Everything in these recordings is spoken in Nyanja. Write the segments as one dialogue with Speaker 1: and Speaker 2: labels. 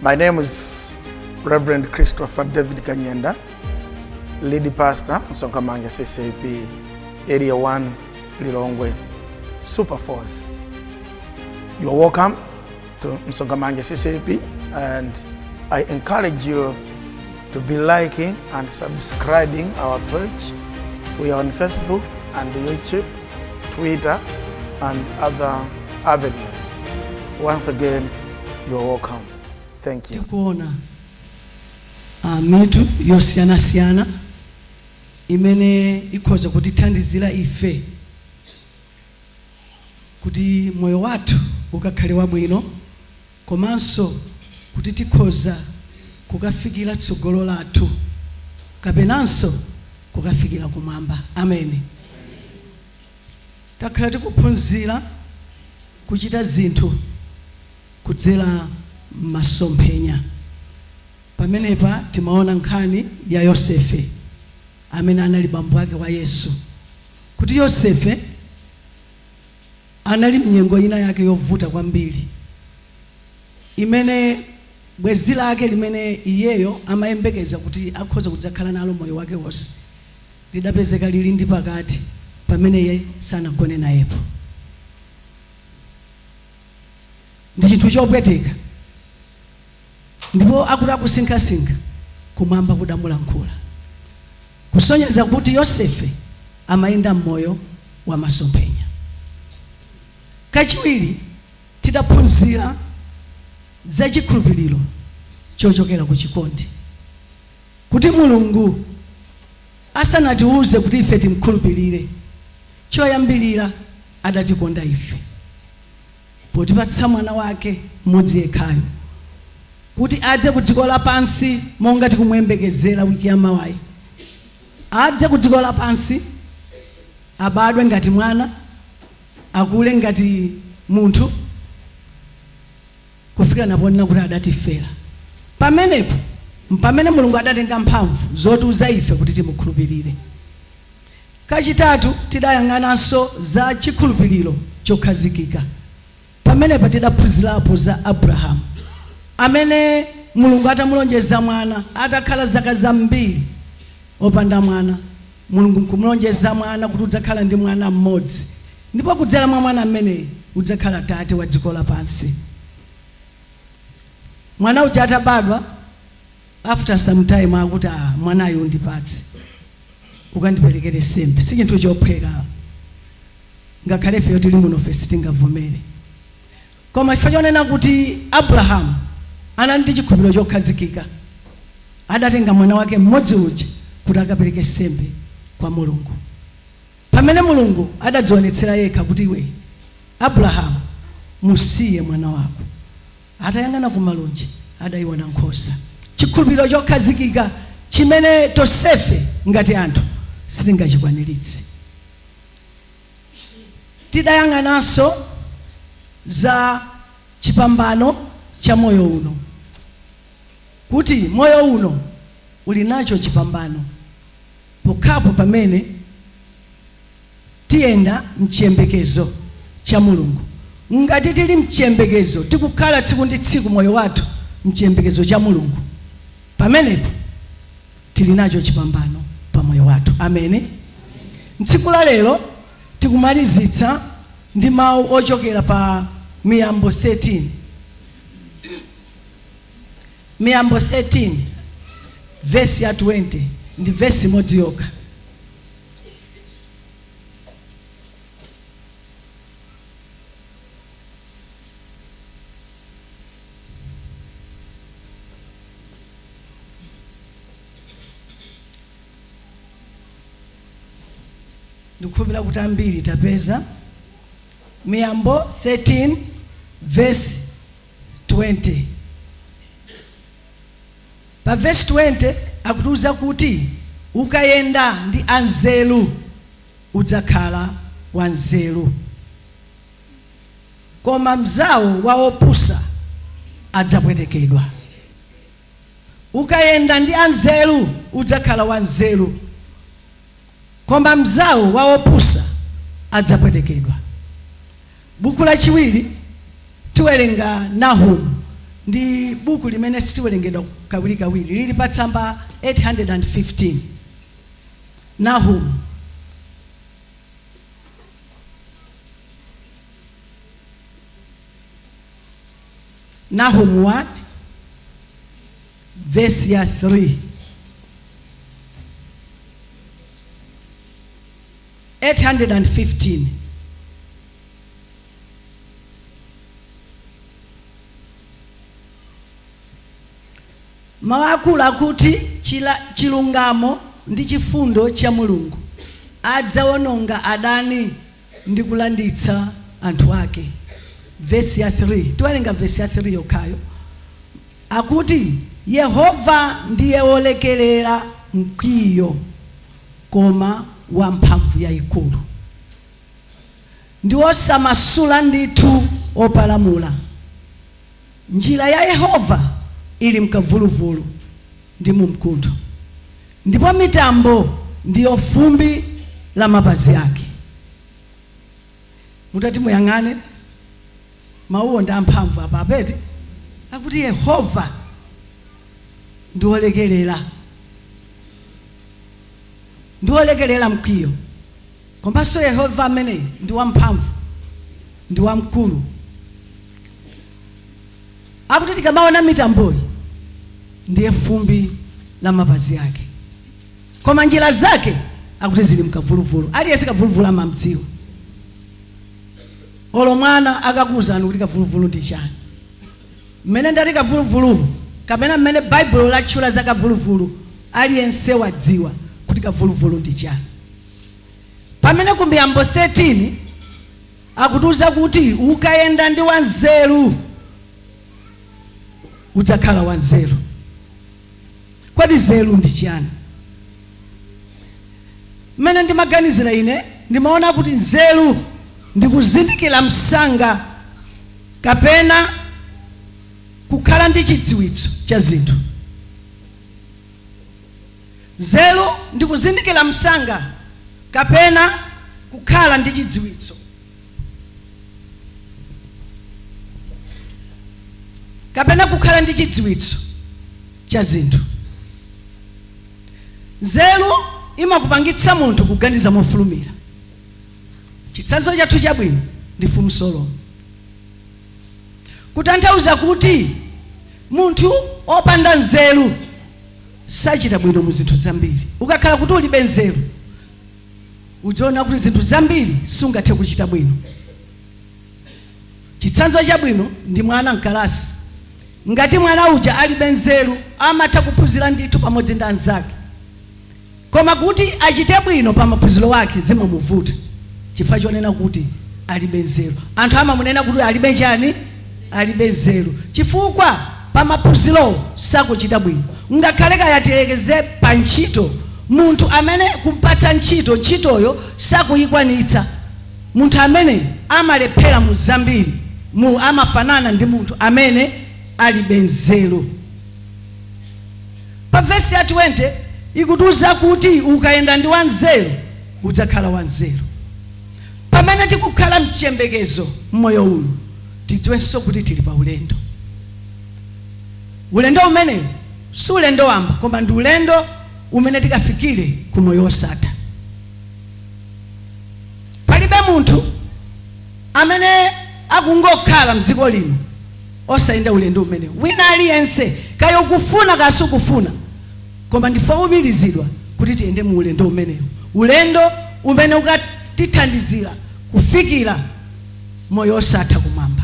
Speaker 1: My name is Reverend Christopher David Kanyenda, Lead Pastor, Msongamange CCAP, Area 1, Lilongwe, Super Force. You are welcome to Msongamange CCAP, and I encourage you to be liking and subscribing our page. We are on Facebook and YouTube, Twitter, and other avenues. Once again, you are welcome. Thank you.
Speaker 2: Tikuona mitu yosiyanasiyana imene ikhoza kutithandizira ife kuti moyo wathu ukakhale wabwino, komanso kuti tikhoza kukafikira tsogolo lathu kapenanso kukafikira kumwamba. Amen. Takhala tikuphunzira kuchita zinthu kudzera masomphenya. Pamenepa timaona nkhani ya Yosefe amene anali bambo wake wa Yesu, kuti Yosefe anali mnyengo ina yake yovuta kwambiri, imene bwenzi lake limene iyeyo amayembekeza kuti akhoza kudzakhala nalo moyo wake wonse lidapezeka lili ndi pakati pamene iye sanagone nayepo. Ndi chinthu chopweteka, ndipo akuti akusinkhasinkha kumwamba kudamulankhula kusonyeza kuti Yosefe amayenda mmoyo wa masomphenya. Kachiwiri tidaphunzira za chikhulupiriro chochokera ku chikondi, kuti Mulungu asanatiuze kuti ife timkhulupirire, choyambirira adatikonda ife potipatsa mwana wake mmodzi yekhayo kuti adze ku dziko lapansi monga tikumuyembekezera wiki yamawayi. Adze ku dziko lapansi, abadwe ngati mwana, akule ngati munthu, kufika naponena kuti adatifera. Pamenepo mpamene Mulungu adatenga mphamvu zotiuza ife kuti timukhulupirire. Kachitatu tidayang'ananso za chikhulupiriro chokhazikika. Pamenepa tidaphunzirapo za Abrahamu amene Mulungu atamulonjeza mwana, atakhala zaka zambiri opanda mwana, Mulungu kumulonjeza mwana kuti udzakhala ndi mwana mmodzi, ndipo kudzera mwa mwana amene udzakhala tate wa dziko lapansi. Mwana uja atabadwa, after some time akuti mwanayo undipatse ukandiperekere sembe. Si chinthu chophweka, ngakhale ife tili muno fesi tingavomere. Koma ife chonena kuti Abrahamu anali ndi chikhulupiriro chokhazikika, adatenga mwana wake mmodzi uja kuti akapereke sembe kwa Mulungu. Pamene Mulungu adadzionetsera yekha kuti iwe Abrahamu musiye mwana wako, atayang'ana kumalonje adayiona nkhosa. Chikhulupiriro chokhazikika chimene tonsefe ngati anthu sitingachikwaniritse. Tidayang'ananso za chipambano cha moyo uno, kuti moyo uno uli nacho chipambano pokapo pamene tiyenda mchiyembekezo cha Mulungu. Ngati tili mchiyembekezo, tikukhala tsiku ndi tsiku moyo wathu mchiyembekezo cha Mulungu, pamenepo tili nacho chipambano pa moyo wathu. Amen. Mtsiku la lero tikumalizitsa ndi mawu ochokera pa Miyambo 13. Miyambo 13 verse ya 20 ndi verse imodzi yokha. Ndikukhulupirira kuti ambiri tapeza. Miyambo 13 verse 20. Pa verse 20 akutiuza kuti ukayenda ndi anzeru udzakhala wanzeru, koma mzawo wa opusa adzapwetekedwa. Ukayenda ndi anzeru udzakhala wanzeru, koma mzawo wa opusa adzapwetekedwa. Buku la chiwiri tiwerenga Nahum ndi buku limene sitiwerengedwa kawiri lili pa tsamba 815. Nahum Nahum 1 verse ya 3. 815. Mawakula kuti chilungamo ndi chifundo cha Mulungu adzawononga adani ndi kulanditsa anthu ake. Verse ya 3. Tiwalenga verse ya 3 yokhayo. Akuti Yehova ndiye wolekelera mkwiyo koma wamphamvu yayikulu. Ndi wosamasula ndithu opalamula. Njira ya Yehova ili mkavuluvulu ndi mumkuntho, ndipo mitambo ndiyo fumbi la mapazi ake. Mutati muyang'ane mawuwo ndi amphamvu apa apeti. Akuti Yehova ndi wolekelera mkwiyo, komanso Yehova amene ndi wamphamvu ndi wamkulu. Akuti tikamaona mitamboyi ndiye fumbi la mapazi ake, koma njira zake akuti zili mkavuluvulu. Aliyense kavuluvulu amamdziwa. Olo mwana akakuwuzani kuti kavuluvulu ndi chani, mmene ndati kavuluvulu kapena mmene Baibulo latchula za kavuluvulu, aliyense wadziwa kuti kavuluvulu ndi chani. Pamene ku Miyambo 13 akutiuza kuti ukayenda ndi wanzeru udzakhala wanzeru. Kodi nzeru ndi chani? Mmene ndimaganizira ine ndimaona kuti nzeru ndi kuzindikira msanga kapena kukhala ndi chidziwitso cha zinthu. Nzeru ndi kuzindikira msanga kapena kukhala ndi chidziwitso. Kapena kukhala ndi chidziwitso cha zinthu. Nzeru imakupangitsa munthu kuganiza mofulumira. Chitsanzo chathu chabwino ndi Mfumu Solomoni. Kutanthauza kuti munthu opanda nzeru sachita bwino mu zinthu zambiri. Ukakhala kuti ulibe nzeru udziona kuti zinthu zambiri sungathe kuchita bwino. Chitsanzo chabwino ndi mwana mkalasi. Ngati mwana uja alibe nzeru amatha kuphunzira ndithu pamodzi ndi anzake, koma kuti achite bwino pa maphunziro wake zimamuvuta chifukwa chonena kuti alibe nzeru. Anthu amamunena kuti alibe chani? Alibe nzeru, chifukwa pa maphunziro sakuchita bwino. Ngakhale kayaterekeze pa ntchito, munthu amene kumpatsa ntchitoyo sakuyikwanitsa, munthu amene amalephera mu zambiri amafanana ndi munthu amene alibe nzeru. Pa verse ya 20 ikutiuza kuti ukayenda ndi wanzeru udzakhala wanzeru. Pamene tikukhala mchembekezo mmoyo uno tidziwenso kuti tili pa ulendo. Ulendo umene si ulendo wamba, koma ndi ulendo umene tikafikire ku moyo osatha. Palibe munthu amene akungokhala mdziko lino osayenda ulendo umene. Wina aliyense kaya ukufuna kasukufuna, koma ndife umirizidwa kuti tiyende mu ulendo umenewu. Ulendo umene ukatithandizira kufikira moyo osatha kumwamba.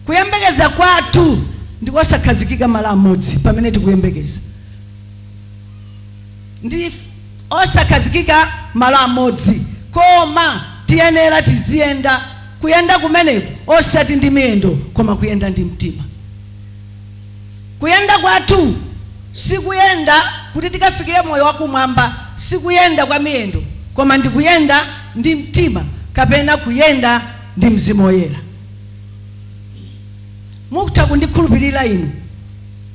Speaker 2: Kuyembekeza kwathu ndikosakhazikika malo amodzi. Pamene tikuyembekeza ndi osakhazikika malo amodzi, koma tiyenera tiziyenda. Kuyenda kumeneko osati ndi miyendo, koma kuyenda ndi mtima. Kuyenda kwathu sikuyenda kuti tikafikire moyo wakumwamba, sikuyenda kwa miyendo, koma ndi kuyenda ndi mtima kapena kuyenda ndi Mzimu Woyera. Mukutha kundikhulupirira inu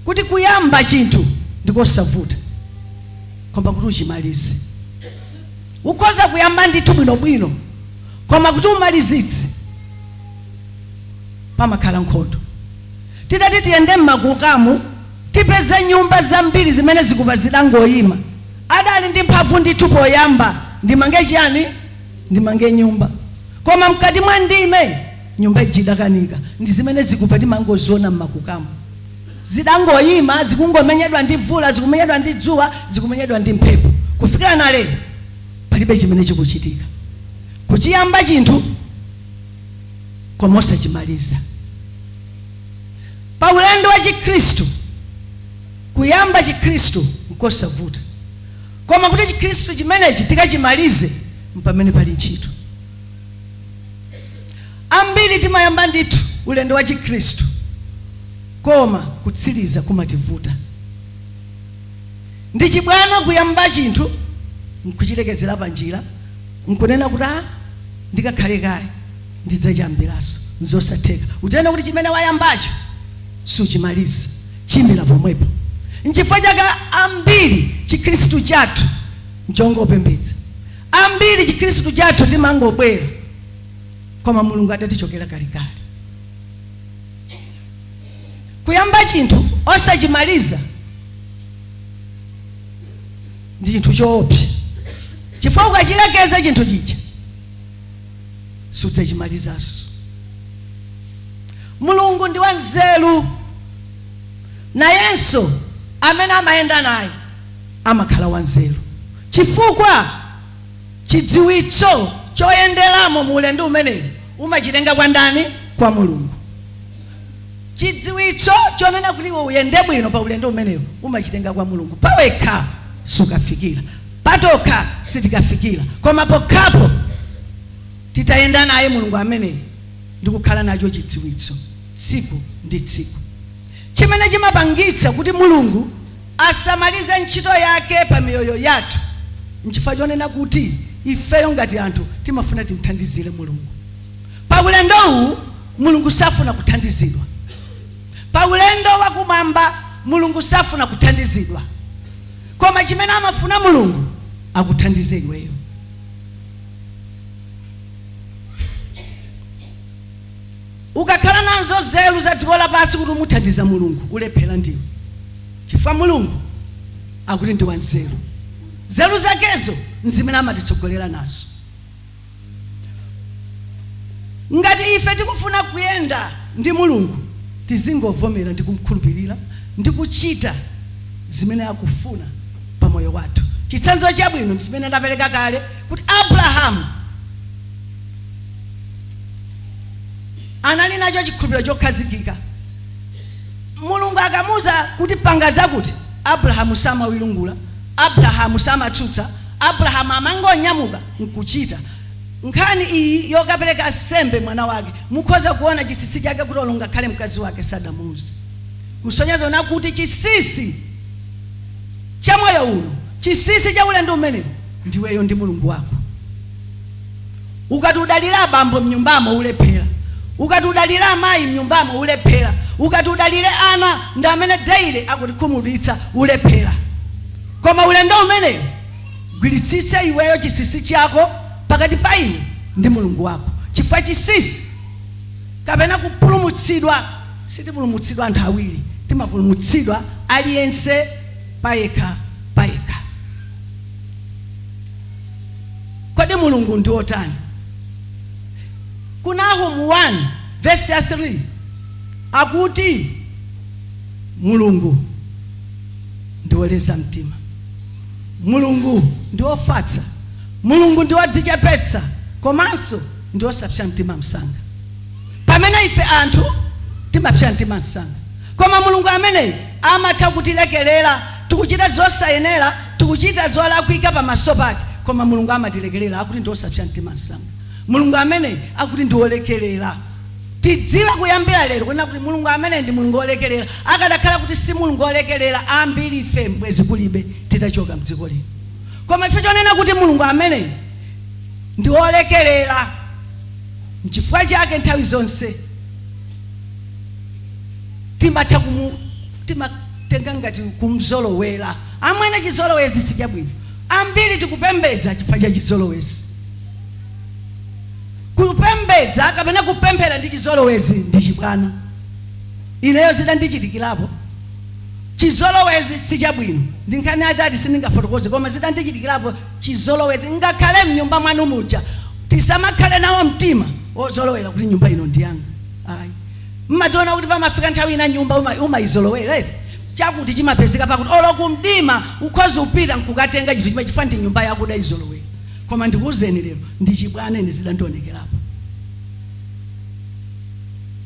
Speaker 2: kuti kuyamba chinthu ndikosavuta, koma kuti uchimalize. Ukhoza kuyamba ndithu bwinobwino, koma kuti umalizitse pamakhala nkhondo. tidati tiyende mmakukamu tipeze nyumba zambiri zimene zikupa zidangoyima. Adali ndi mphamvu ndithu poyamba ndimange chiyani? Ndimange nyumba. Koma mkati mwa ndime nyumba ijidakanika. Ndi zimene zikupa timangozona mmakukamu. Zidangoyima, zikungomenyedwa ndi mvula, zikumenyedwa ndi dzuwa, zikumenyedwa ndi mphepo. Kufikira na lero palibe chimene chikuchitika. Kuchiyamba chinthu koma osachimaliza. Pa ulendo wa Chikristu, kuyamba Chikristu nkosavuta. Koma kuti Chikristu chimenechi tikachimalize mpamene pali ntchito. Ambiri timayamba ndithu ulendo wa Chikristu, koma kutsiriza kumativuta. Ndi chibwana kuyamba chinthu nkuchilekezera pa njira, nkunena kuti ndikakhale kaye ndidzachiyambiraso, nzosatheka. Utenda kuti chimene wayambacho suchimaliza, chimira pomwepo. Nchifukwa chake ambiri Chikristu chathu nchongopembedza. Ambiri Chikristu chathu timangobwera, koma Mulungu adatichokera kalekale. Kuyamba chinthu osachimaliza ndi chinthu choopsa. Chifukwa ukachilekeza chinthu chicha sudzachimalizaso. Mulungu ndi wanzeru, nayenso amene amayenda naye amakhala wanzeru. Chifukwa chidziwitso choyenderamo mu ulendo umenewu umachitenga kwa ndani? Kwa Mulungu. Chidziwitso chonena kuti uyende bwino pa ulendo umenewu umachitenga kwa Mulungu. Pawekha sukafikira, patokha sitikafikira, koma pokhapo titayenda naye Mulungu ameneyo ndikukhala nacho chidziwitso tsiku ndi tsiku. Chimene chimapangitsa kuti Mulungu asamalize ntchito yake pa miyoyo yathu nchifukwa chonena kuti ifeyo ngati anthu timafuna timthandizire Mulungu. Pa ulendowu Mulungu safuna kuthandizidwa. Pa ulendo wakumwamba Mulungu safuna kuthandizidwa, koma chimene amafuna Mulungu akuthandize iweyo. Ukakhala nazo nzeru za dziko lapansi kuti umuthandiza Mulungu, ulephera ndiwe. Chifukwa Mulungu akuti ndi wanzeru. Nzeru zakezo nzimene amatitsogolera nazo. Ngati ife tikufuna kuyenda ndi Mulungu, tizingovomera ndi kumkhulupirira ndi kuchita zimene akufuna pa moyo wathu. Chitsanzo chabwino ndi chimene ndapereka kale kuti Abrahamu anali nacho chikhulupiriro chokhazikika. Mulungu akamuza kuti panga zakuti, Abrahamu samawilungula, Abrahamu samatsutsa, Abrahamu amangonyamuka nkuchita. Nkhani iyi yokapereka sembe mwana wake, mukhoza kuona chisisi chake kuti olonga khale mkazi wake sadamuzi. Kusonyeza na kuti chisisi cha moyo uno, chisisi cha ulendo umenewu ndiweyo ndi Mulungu wako. Ukatudalira bambo mnyumbamo ulephera, ukatudalira mayi mnyumbamo ulephera, ukatudalire ana ndi amene daily akutikhumudwitsa ulephera. Koma ulendo umenewu gwiritsitsa iweyo chisisi chako pakati pa iwe ndi Mulungu wako. Chifukwa chisisi kapena kupulumutsidwa sitipulumutsidwa anthu awiri, timapulumutsidwa aliyense payekha payekha. Kodi Mulungu ndi otani? Nahum 1 verse 3 akuti Mulungu ndi woleza mtima, Mulungu ndi ofatsa, Mulungu ndi wodzichepetsa, komanso ndi osapsa mtima msanga. Pamene ife anthu timapsa mtima msanga, koma Mulungu amene amatha kutilekelera tikuchita zosayenera, tikuchita zolakwika pamaso pake, koma Mulungu amatilekelera akuti ndi osapsa mtima msanga. Mulungu amene akuti ndi wolekelera. Tidziwe kuyambira lero kuna kuti Mulungu amene ndi Mulungu wolekelera. Akadakhala kuti si Mulungu wolekelera, ambiri ife mbwezi kulibe titachoka mdziko lino. Koma ife tionena kuti Mulungu amene ndi wolekelera, nchifukwa chake nthawi zonse timatenga ngati kumzolowera. Amwene chizolowezi si chabwino. Ambiri tikupembedza chifukwa cha chizolowezi. Kupembedza kapena kupemphera ndi chizolowezi ndi chibwana. ineyo zidandichitikirapo. Chizolowezi sichabwino ndinkani atati sindingafotokoze koma zidandichitikirapo chizolowezi ngakhale mnyumba mwanu muja tisamakhale nawo mtima ozolowera kuti nyumba ino ndiyanga. Ayi mmachiona kuti pamafika nthawi ina nyumba umayizolowera chakuti chimapezeka pakuti olokumdima ukhoza upita nkukatenga chinthu chimachifana ndi nyumba yako udayizolowera. Koma ndikuwuzeni lero ndichibwane ndizidandionekerapo.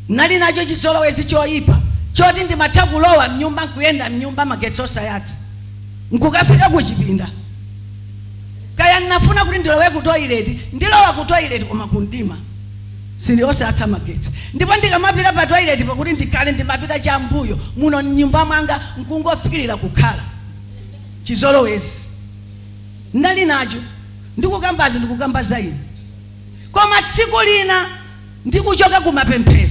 Speaker 2: Nali nacho chizolowezi choyipa choti ndimatha kulowa mnyumba nkuyenda mnyumba magetsi osayatsa nkukafika kuchipinda kaya nnafuna kuti ndilowe ku toilet ndilowa ku toilet koma kundima sindi osayatsa magetsi ndipo ndikamapita pa toilet pakuti ndikhale ndimapita chambuyo muno nyumba mwanga nkungofikirira kukhala chizolowezi nali nacho ndikukambaza ine. Koma tsiku lina ndikuchoka kumapemphero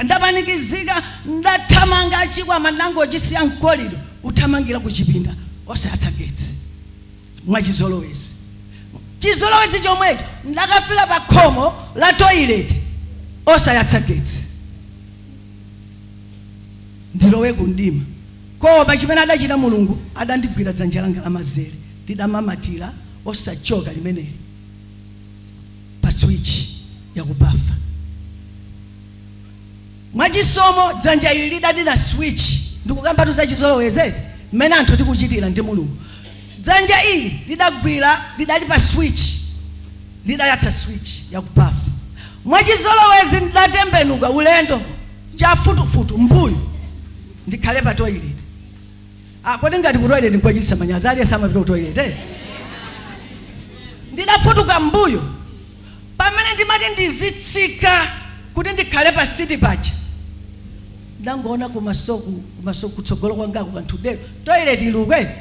Speaker 2: ndapanikizika ndathamanga achikwama ndangochisiyira mkolido uthamangira kuchipinda osayatsa getsi mwa chizolowezi. Chizolowezi chomwecho ndakafika pa khomo la toilet osayatsa getsi ndilowe kundima. Koma chimene adachita Mulungu adandigwira dzanja langa lamazere ndidamamatira osachoka limeneli pa switch yakubafa. Mwachisomo dzanja ili lidadi na switch ndikukamba tuza chizolowezi mmene anthu tikuchitira ndi Mulungu. Dzanja ili lidagwira lidali pa switch lidayatsa switch yakubafa. Mwachizolowezi ndatembenuka ulendo chafutufutu mbuyo ndikhale pa toilet. Kodi ngati ku toilet nkwachitisa manyazi ali asamapita ku toilet ndidafutuka mbuyo pamene ndimati ndizitsika kuti ndikhale pa siti paja ndangoona kumasoku kutsogolo kwangako kanthu delu toilet ilukweti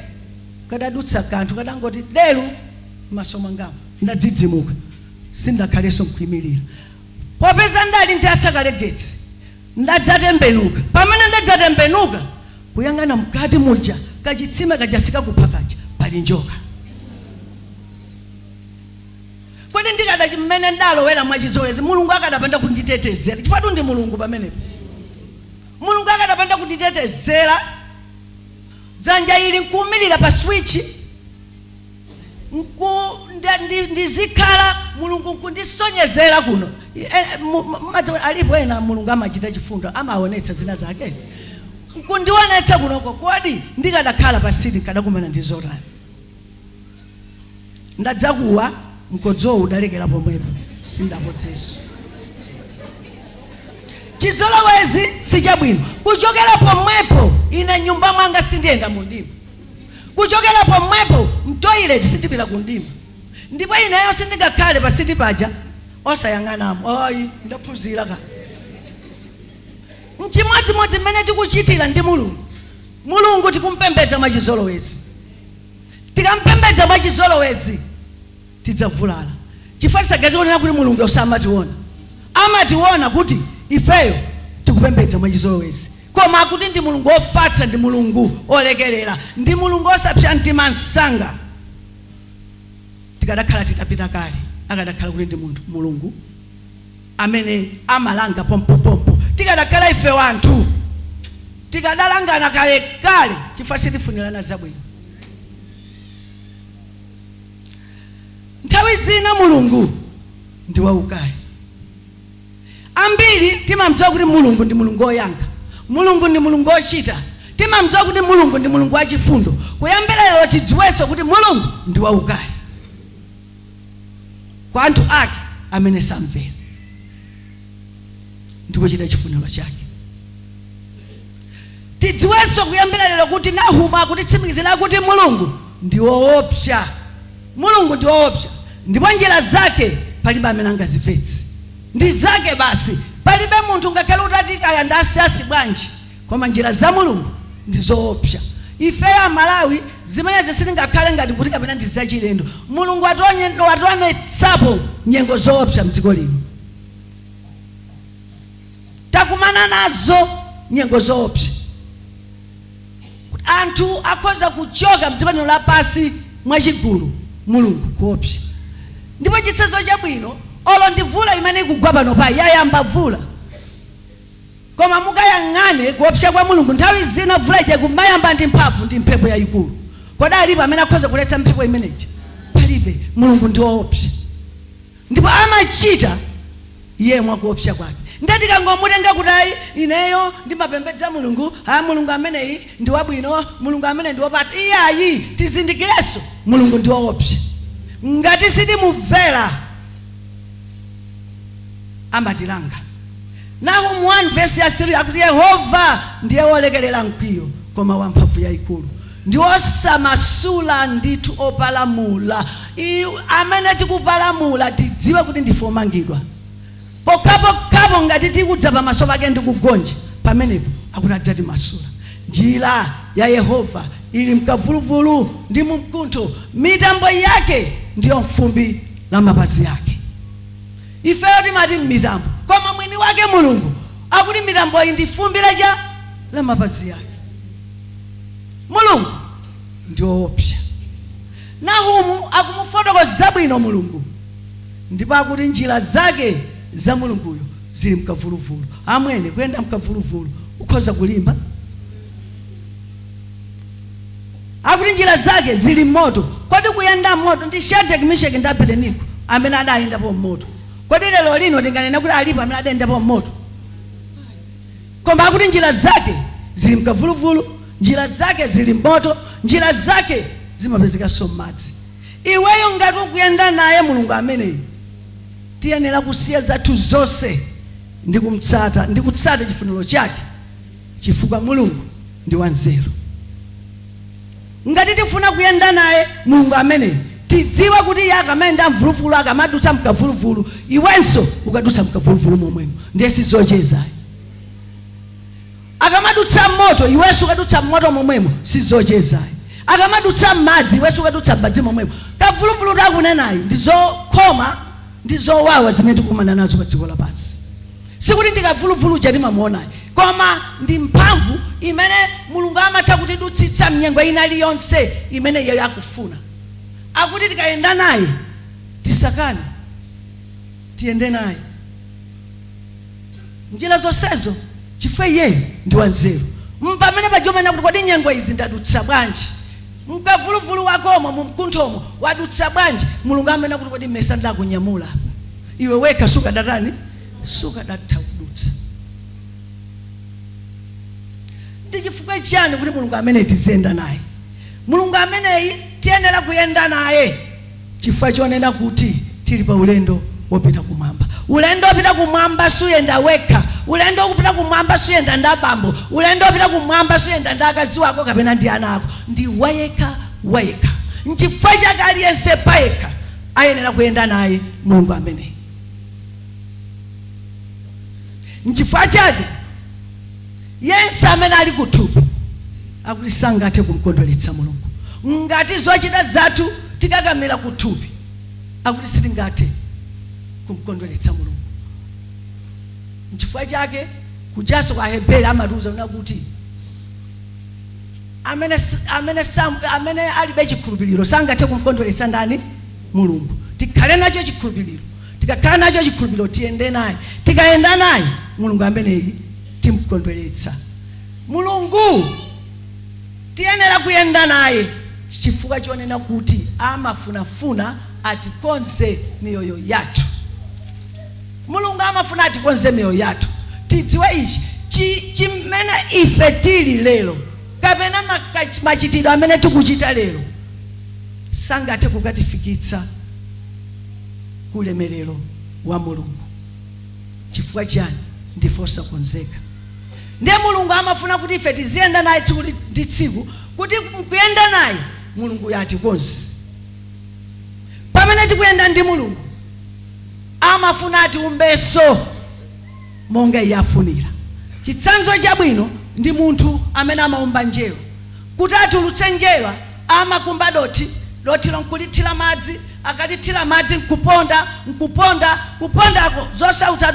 Speaker 2: kadadutsa kanthu kadangoti delu masomo ngamo ndadzidzimuka sindakhalenso nkuyimirira popeza ndali ntatsa kale getsi ndadzatembenuka. Pamene ndadzatembenuka kuyang'ana mkati muja kachitsime kajasika kupha kaja pali njoka. Kodi ndikada mmene ndalowera mwachizolowezi Mulungu akadapanda kunditetezera chifatu ndi Mulungu pamenepo. Mulungu akadapanda kunditetezera dzanja ili nkuumilira pa switch ndizikhala Mulungu nkundisonyezera kuno. Alipo ena Mulungu amachita chifundo amaonetsa zina zake nkundionetsa kunoko. Kodi ndikadakhala pa siti nkadakumana ndi zotani? Ndadzakuwa mkodzo udalekera pomwepo sindapotseso. Chizolowezi sichabwino. Kuchokera pomwepo ine nyumba mwanga sindiyenda mundima. Kuchokera pomwepo mtoilet sindipita kundima. Ndipo ineyo sindingakhale pa siti paja osayang'anamo. Ayi ndaphunzira ka. Nchimodzimodzi mmene tikuchitira ndi Mulungu. Mulungu tikumpembedza mwachizolowezi. Tikampembedza mwachizolowezi tidzavulala. Chifukwa gazi onena kuti Mulungu osamationa. Amationa kuti ifeyo tikupembedza mwachizolowezi. Koma akuti ndi Mulungu ofatsa, ndi Mulungu olekerera, ndi Mulungu osapsa mtima msanga. Tikadakhala titapita kale akadakhala kuti ndi Mulungu amene amalanga pompo. Tikadakhala ife wanthu tikadalangana kale chifukwa sitifunirana zabwino. Nthawi zina Mulungu ndi waukali. Ambiri timamdziwa kuti Mulungu ndi Mulungu oyanga, Mulungu ndi Mulungu ochita. Timamdziwa kuti Mulungu ndi Mulungu wachifundo. Kuyambira lero tidziwenso kuti Mulungu ndi waukali kwa anthu ake amene samvera ndikuchita chifuniro chake. Tidziwenso kuyambira lero kuti Nahumu akutitsimikizira kuti Mulungu ndi woopsa. Mulungu ndi woopsa ndipo njira zake palibe amene angazimvetse. Ndi zake basi, palibe munthu ngakhale utati kaya ndasiyasi bwanji, koma njira za Mulungu ndi zoopsa. Ife ya Malawi zimene zisingakhale ngati kuti kapena ndi zachilendo. Mulungu watuonetsapo nyengo zoopsa mdziko lino. Takumana nazo nyengo zoopsa. Anthu akhoza kuchoka mdziko lino lapasi mwachigulu Mulungu kuopsa. Ndipo chitsanzo chabwino olo ndi vula imene ikugwa pano pa yayamba vula koma mukayang'ane kuopsa kwa mulungu nthawi zina vulaje kumayamba ndi mphamvu ndi mphepo yayikulu. Kodi alipo amene akhoza kuletsa mphepo imeneyi? Palibe. Mulungu ndi woopsa ndipo amachita iye mwakuopsa kwake. Ndati kangomutenga kuti ayi ineyo ndimapembedza mulungu, mulungu ameneyi ndi wabwino, mulungu amene ndi wopatsa. Iye ayi tizindikirenso mulungu ndi woopsa. Ngati sitimumvera amatilanga. Nahum 1 verse 3 akuti Yehova ndiye wolekerera mkwiyo koma wamphamvu yayikulu, ndi osamasula ndithu opalamula. Amene tikupalamula tidziwe kuti ndife omangidwa. Pokapo ngati tikudza pamaso pake ndikugonja pamenepo akuti adzatimasula. Njira ya Yehova ili mkavuluvulu ndi mkuntho, mitambo yake ndiyo mfumbi la mapazi yake. Ifeyo timati mitambo, koma mwini wake mulungu akuti mitambo iyi ndi fumbi la mapazi yake. Mulungu ndiye woopsa. Nahumu akumufotokoza bwino mulungu, ndipo akuti njira zake za mulunguyo zili mkavuluvulu. Amwene kuyenda mkavuluvulu ukhoza kulimba? Akuti njira zake zili moto. Kodi kuyenda moto ndi Shadraka, Meshaki ndi Abedenego amene adayendapo moto? Kodi lero lino tinganena kuti alipo amene adayendapo moto? Koma akuti njira zake zili mkavuluvulu, njira zake zili moto, njira zake zimapezeka m'madzi. Iweyo ngati ukuyenda naye mulungu ameneyi, tiyenera kusiya zathu zonse ndi kutsata chifuniro chake, chifukwa mulungu ndi wanzeru. Ngati tifuna kuyenda naye mulungu ameneyi, tidziwe kuti iye akamenda mvuluvulu, akamadutsa mkavuluvulu, iwenso ukadutsa mkavuluvulu momwemo. Ndiye sizocheza. Akamadutsa moto, iwenso ukadutsa moto momwemo, sizocheza. Akamadutsa madzi, iwenso ukadutsa madzi momwemo. Kavuluvulu takunenayi ndizokhoma ndizowawa zimene tikumana nazo pa dziko lapansi. Sikuti ndikavuluvulu chatimamuonayi, koma ndi mphamvu imene mulungu amatha kutidutsitsa mnyengo ina iliyonse imene iye akufuna. Akuti tikayenda naye tisakane, tiyende naye njira zonsezo, chifukwa iye ndi wanzeru. Pamene pajomena kuti kodi nyengo izi ndadutsa bwanji, mkavuluvulu wakomo mumkunthomo wadutsa bwanji, mulungu amene kuti kodi mmesa ndakunyamula iwe weka sukadatani sukadatha kudutsa. Ndi chifukwa chani kuti mulungu amene tizenda naye? Mulungu ameneyi tiyenera kuyenda naye chifukwa chonena kuti tili pa ulendo wopita kumwamba. Ulendo wopita kumwamba suyenda wekha. Ulendo wopita kumwamba suyenda ndi abambo. Ulendo wopita kumwamba suyenda ndi akazi wako kapena ndi ana ako. Ndi wayekha. Nchifukwa chake aliyense payekha ayenera kuyenda naye mulungu ameneyi. Nchifukwa chake yense amene ali kuthupi akuti sangathe kumkondweretsa mulungu. Ngati zochita zathu tikakamira kuthupi akuti sitingathe kumkondweretsa mulungu. Nchifukwa chake kujaso kwa Hebreyu amatiuza kuti amene alibe chikhulupiriro sangathe kumkondweretsa ndani? Mulungu. Tikhale nacho chikhulupiriro. Tikakhala nacho chikhulupiriro tiyende naye. Tikayenda naye mulungu ameneyi timkondweretsa. Mulungu tiyenera kuyenda naye chifukwa chonena kuti amafunafuna atikonze miyoyo yathu. Mulungu amafuna atikonze miyoyo yathu. Tidziwe ichi chimene ife tili lero kapena machitidwe amene tikuchita lero sangathe kukatifikitsa kulemerero wa mulungu. Chifukwa chani? Ndife osakonzeka. Ndiye mulungu amafuna kuti ife tiziyenda naye tsiku ndi tsiku, kuti kuyenda naye mulungu yatikonze. Pamene tikuyenda ndi mulungu amafuna atiumbenso monga iye afunira. Chitsanzo chabwino ndi munthu amene amaumba njerwa. Kuti atulutse njerwa amakumba doti lonkulithira madzi, akatithira madzi nkupondako zosautsa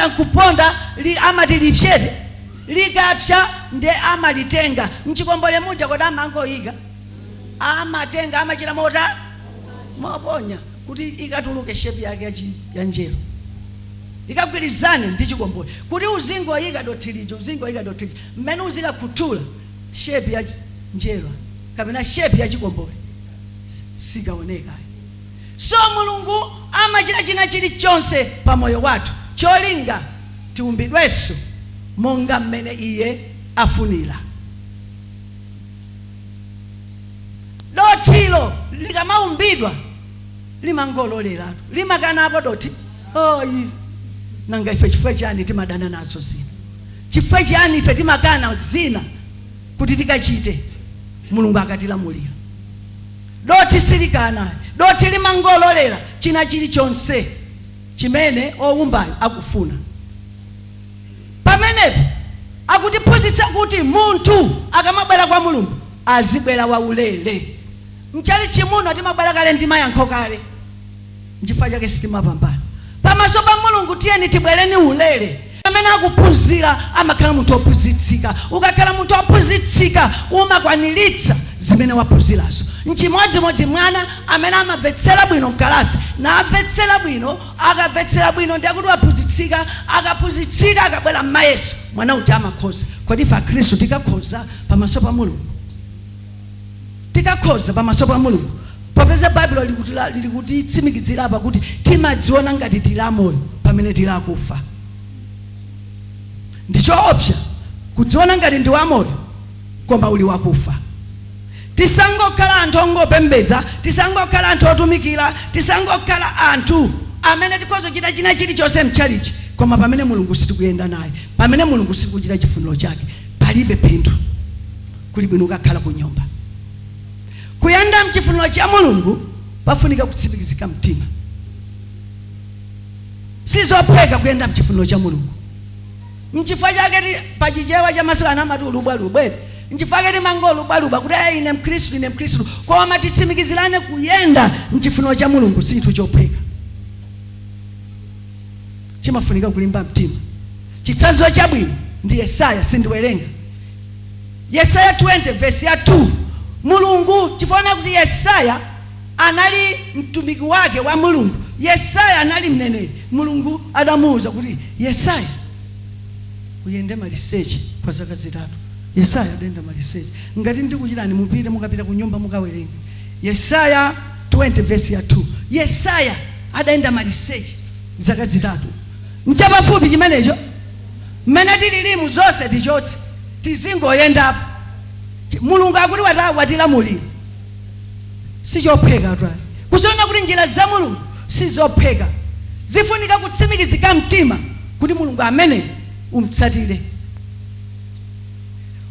Speaker 2: nkuponda amati lipsete likapsa nde amalitenga mchikombole muja kodi amangoyika amatenga amachira moponya kuti ikatuluke shepu yake ya njero. ikagwirizane ndi chikombole kuti uzingo wayika dothilijo uzingo wayika dothilijo mmene uzika kutula shape ya njerwa kapena shape ya chikombole sikaoneka. So Mulungu amachita china chilichonse pa moyo wathu cholinga tiumbidwenso monga mmene iye afunira. Dotilo likamaumbidwa limangololeratu limakanapo doti oyi nanga ife chifukwa chani timadana nazo zina, chifukwa chani ife timakana zina kuti tikachite Mulungu akatilamulira. Doti silikana, doti limangololera china chilichonse chimene owumbayo akufuna. Pamenepo akutiphunzitsa kuti munthu akamabwera kwa Mulungu azibwera waulere. Mchali chimuno timabwera kale ndi mayankho kale nchifukwa chake sitimapambana. Pamaso pa Mulungu tiyeni tibwereni ulere. Amene akuphunzira amakhala munthu ophunzitsika. Ukakhala munthu ophunzitsika umakwaniritsa zimene waphunzirazo. Nchimodzimodzi mwana amene amamvetsera bwino mkalasi na amvetsera bwino akamvetsera bwino ndi akuti waphunzitsika akaphunzitsika akabwera m'mayeso mwana uja amakhoza. Kodi ife Khristu tikakhoza pamaso pa Mulungu? Tikakhoza pamaso pa Mulungu popeza Baibulo likuti tsimikizira apa kuti timadziona ngati tili amoyo pamene tili akufa. Ndichoopsa kudziona ngati ndi wamoyo koma uli wakufa. Tisangokhala anthu ongopembedza, tisangokhala anthu otumikira, tisangokhala anthu amene tikhoza chita china chilichonse mchalichi koma pamene Mulungu sitikuyenda naye, pamene Mulungu sitikuchita chifuniro chake palibe phindu. Kuli bwino ukakhala ku nyumba. Kuyenda mchifuniro cha Mulungu pafunika kutsimikizika mtima. Sizopheka kuyenda mchifuniro cha Mulungu. Nchifukwa chake pachichewa cha masuku anamati ulubwalubwe. Nchifukwa chake mangolubwaluba kuti ine Mkhristu koma titsimikizirane kuyenda mchifuniro cha Mulungu si chinthu chopheka. Chimafunika kulimba mtima. Chitsanzo chabwino ndi Yesaya sindiwerenga. Yesaya 20 verse ya 2. Mulungu chifuna kuti Yesaya anali mtumiki wake wa Mulungu. Yesaya anali mneneri. Mulungu adamuuza kuti Yesaya uyende ma research kwa zaka zitatu. Yesaya adenda ma research. Ngati ndikuchitani mupite mukapita ku nyumba mukawerenga. Yesaya 20 verse ya 2. Yesaya adaenda ma research zaka zitatu. Nchapafupi chimenecho mmene tililimu zonse tichoti tizingoyendapo. Mulungu akuti watilamulira sichopheka twa kusiona kuti njira za Mulungu sizopheka. Zifunika kutsimikizika mtima kuti Mulungu amene umtsatire.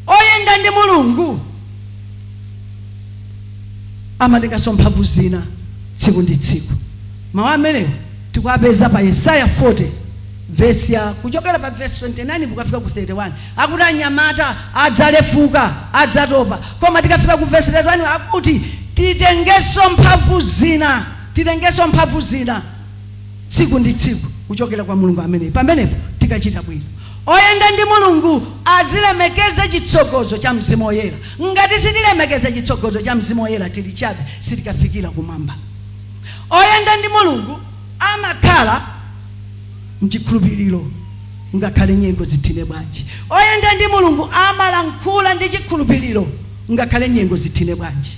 Speaker 2: Oyenda ndi Mulungu amatenganso mphamvu zina tsiku ndi tsiku. Mawu amenewo tikuapeza pa Yesaya 40 verse ya kuchokera pa verse 29 kukafika ku 31. Akuti anyamata adzalefuka adzatopa. Koma tikafika ku verse 31 akuti titengeso mphamvu zina tsiku ndi tsiku kuchokera kwa Mulungu amene. Pamenepo tikachita bwino. Oyenda ndi Mulungu azilemekeza chitsogozo cha Mzimu Woyera. Ngati sitilemekeza chitsogozo cha Mzimu Woyera tili chabe sitikafikira kumwamba. Oyenda ndi Mulungu amakhala mchikhulupiriro ngakhale nyengo zithine bwanji. Oyenda ndi Mulungu amalankhula ndi chikhulupiriro ngakhale nyengo zithine bwanji.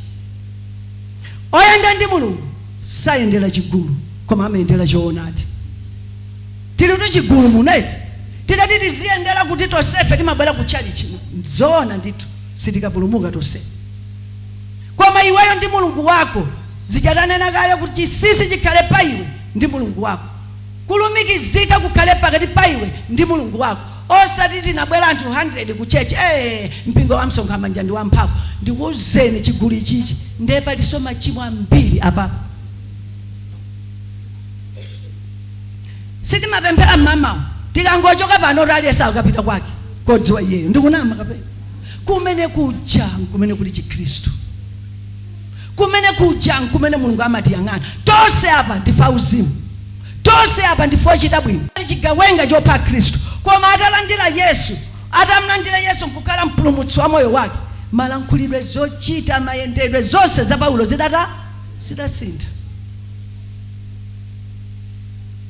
Speaker 2: Oyenda ndi Mulungu sayendera chigulu koma amayendera choonadi. Tili ndi chigulu muneti tidati tiziyendera kuti tosefe timabwera ku chalichi zoona ndithu sitikapulumuka tosefe. Koma iweyo ndi Mulungu wako zichatanena kale kuti chisisi chikhale pa iwe ndi Mulungu wako. Kulumikizika kukhale pakati pa iwe ndi Mulungu wako. Osati tinabwera anthu 100 ku church mpingo wa msonga manja ndi wamphamvu. Ndikuwuzeni chigulu ichichi ndepa tisoma chimwe ambiri apa. Sitimapemphera mamawo tikangochoka pano taliyesa ukapita kwake kodziwa iyeyo ndikunama kapena. Kumene kuja kumene kuli Chikhristu. Kumene kuja kumene Mulungu amatiyang'ana. Tonse apa ndifa uzimu. Tonse apa ndifa chita bwino. Chigawenga chopa Khristu. Koma atalandira Yesu, atamlandira Yesu nkukhala mpulumutsi wa moyo wake, malankhulidwe zochita mayendedwe zonse za Paulo zidasintha.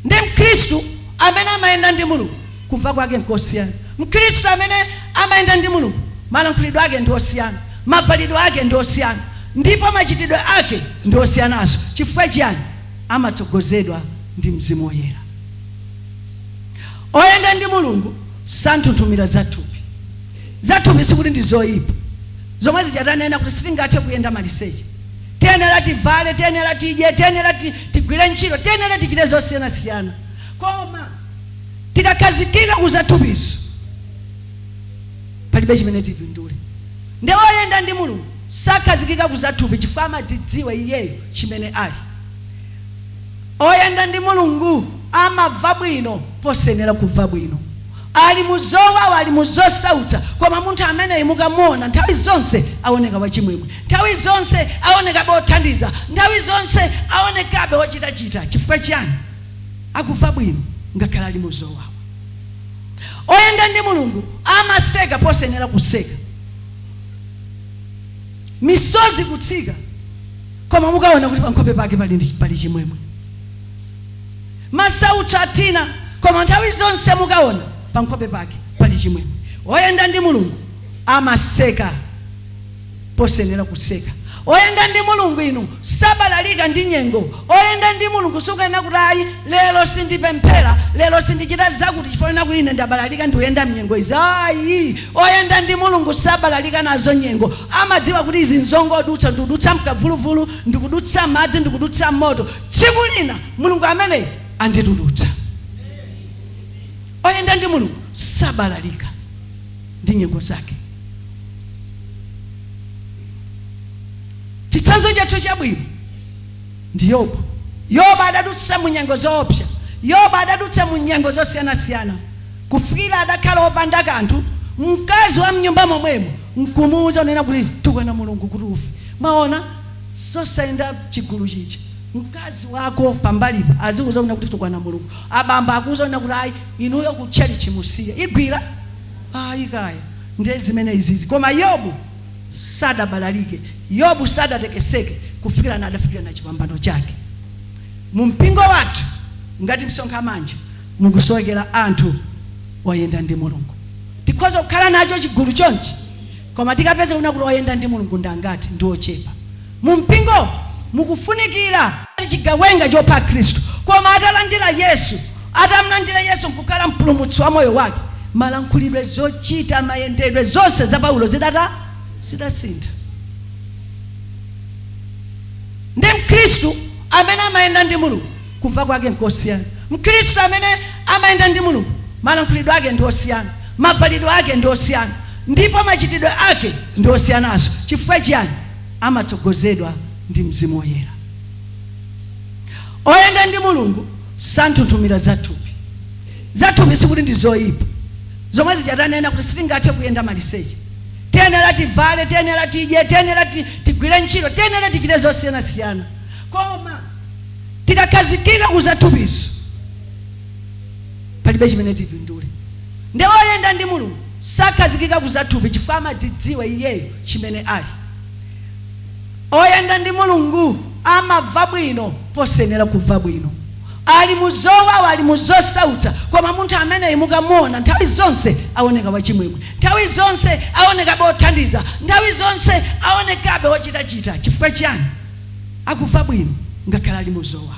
Speaker 2: Ndi Mkhristu amene amayenda ndi mulungu kuva kwake nkosiyana. Mkhristu amene amayenda ndi mulungu malankhulidwe ake ndi osiyana, mavalidwe ake ndi osiyana, ndipo machitidwe ake ndi osiyananso. Chifukwa chiyani? Amatsogozedwa ndi Mzimu Woyera. Oyenda ndi mulungu santhunthumira zathupi. Zathupi sikuti ndi zoyipa zomwe zichatanena kuti sitingathe kuyenda maliseche. Tiyenera tivale, tiyenera tidye, tiyenera tigwire ntchito, tiyenera tichite zosiyanasiyana. Koma tikakhazikika kuzathupiso palibe chimene tipindule. Ndi oyenda ndi mulungu sakhazikika kuzathupi chifukwa amadzidziwa iyeyo chimene ali. Oyenda ndi mulungu amava bwino posenera kuva bwino. Ali muzowawa, ali muzosautsa, koma munthu amene mukamuona nthawi zonse aoneka wachimwemwe, nthawi zonse aoneka bothandiza, nthawi zonse aonekabe wochitachita. Chifukwa chiyani? Akuva bwino ngakhala ali muzowawa. Oyenda ndi mulungu amaseka posenera kuseka, misozi kutsika, koma mukaona kuti pankhope pake pali chimwemwe. Masautso athina, koma nthawi zonse mukaona pankhope pake pali chimwemwe. Oyenda ndi mulungu amaseka posenera kuseka. Oyenda ndi mulungu inu sabalalika ndi nyengo. Oyenda ndi mulungu sukena kuti ayi lero sindipemphera, lero sindichita zakuti chifukwa kuti ine ndabalalika ndiyenda mnyengo izi. Ayi, oyenda ndi mulungu sabalalika nazo nyengo. Amadziwa kuti izi nzongodutsa, ndikudutsa mkavuluvulu, ndikudutsa madzi, ndikudutsa moto. Tsiku lina mulungu amene anditulutsa. Oyenda ndi mulungu sabalalika ndi nyengo zake. Chitsanzo chathu chabwino ndi Yobu. Yobu adadutsa mu nyengo zoopsa. Yobu adadutsa mu nyengo zosiyanasiyana kufikira adakhala opanda kanthu. Mkazi wa mnyumba momwemo nkumuwuza unena kuti tukwana mulungu kuti ufe. Maona zosayenda chigulu chicha. Mkazi wako pambalipo azikuza kuti tukwana mulungu. Abamba akuza kuti ayi inuyo kutchali chimusiya. Igwira? Ayi kaya. Ndiye zimene izizi. Koma Yobu sadabalalike. Yobu sadatekeseke kufikira na adafikira na chipambano chake. Mumpingo wathu ngati msonkha manja mukusowekera anthu oyenda ndi mulungu. Tikhoza kukhala nacho chigulu chonchi, koma tikapeza kuti oyenda ndi mulungu ndangati ndi ochepa. Mumpingo mukufunikira chigawenga chopha Khristu, koma atalandira Yesu, atamlandira Yesu nkukhala mpulumutsi wa moyo wake, malankhulidwe, zochita, mayendedwe zonse za Paulo zidasintha. Ndi Mkhristu amene amayenda ndi mulungu kuva kwake nkosiyana. Mkhristu amene amayenda ndi mulungu malankhulidwe ake ndi osiyana, mavalidwe ake ndi osiyana, ndipo machitidwe ake ndi osiyananso. Chifukwa chiyani? Amatsogozedwa ndi Mzimu Woyera. Oyenda ndi mulungu santhunthumira zathupi. Zathupi sikuti ndi zoyipa zomwe zichatanena kuti sitingathe kuyenda maliseche. Tiyenera tivale, tiyenera tidye, tiyenera tigwire ntchito, tiyenera tichite zosiyanasiyana. Koma tikakhazikika kuzathupiso palibe chimene tipindule. Ndi oyenda ndi mulungu sakhazikika kuzathupi chifukwa amadzidziwa iyeyo chimene ali. Oyenda ndi mulungu amava bwino posenera kuva bwino. Ali muzowawa, ali muzosautsa, koma munthu amene mukamuona nthawi zonse aoneka wachimwemwe, nthawi zonse aoneka bothandiza, nthawi zonse aonekabe wochitachita. Chifukwa chiyani? Akuva bwino ngakhala ali muzowawa.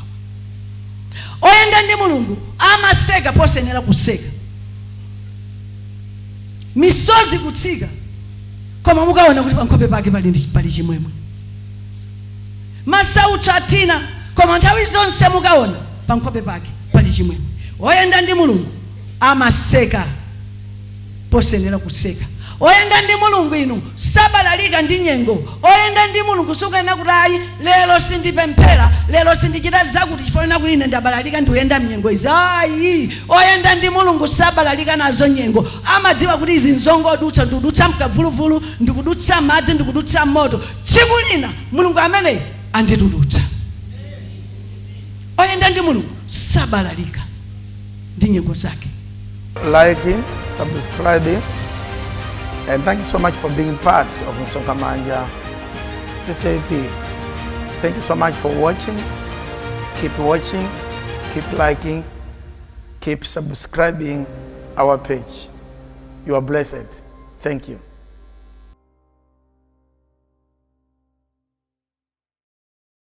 Speaker 2: Oyenda ndi mulungu amaseka posenera kuseka, misozi kutsika, koma mukaona kuti pankhope pake pali chimwemwe. Masautso athina, koma nthawi zonse mukaona pankhope pake pali chimwemwe. Oyenda ndi mulungu amaseka posenera kuseka. Oyenda ndi mulungu inu sabalalika ndi nyengo. Oyenda ndi mulungu sukena kuti ayi lero sindipemphera, lero sindichita zakuti chifukwa kuti ine ndabalalika ndiyenda mnyengo izi. Ayi, oyenda ndi mulungu sabalalika nazo nyengo. Amadziwa kuti izi nzongodutsa, ndikudutsa mkavuluvulu, ndikudutsa madzi, ndikudutsa moto. Tsiku lina mulungu amene anditulutsa. Oyenda ndi mulungu sabalalika ndi nyengo zake.
Speaker 1: Liking, subscribing, and thank you so much for being part of Msonka Manja CCAP. Thank you so much for watching. Keep watching, keep liking, Keep subscribing our page. You are blessed. Thank you.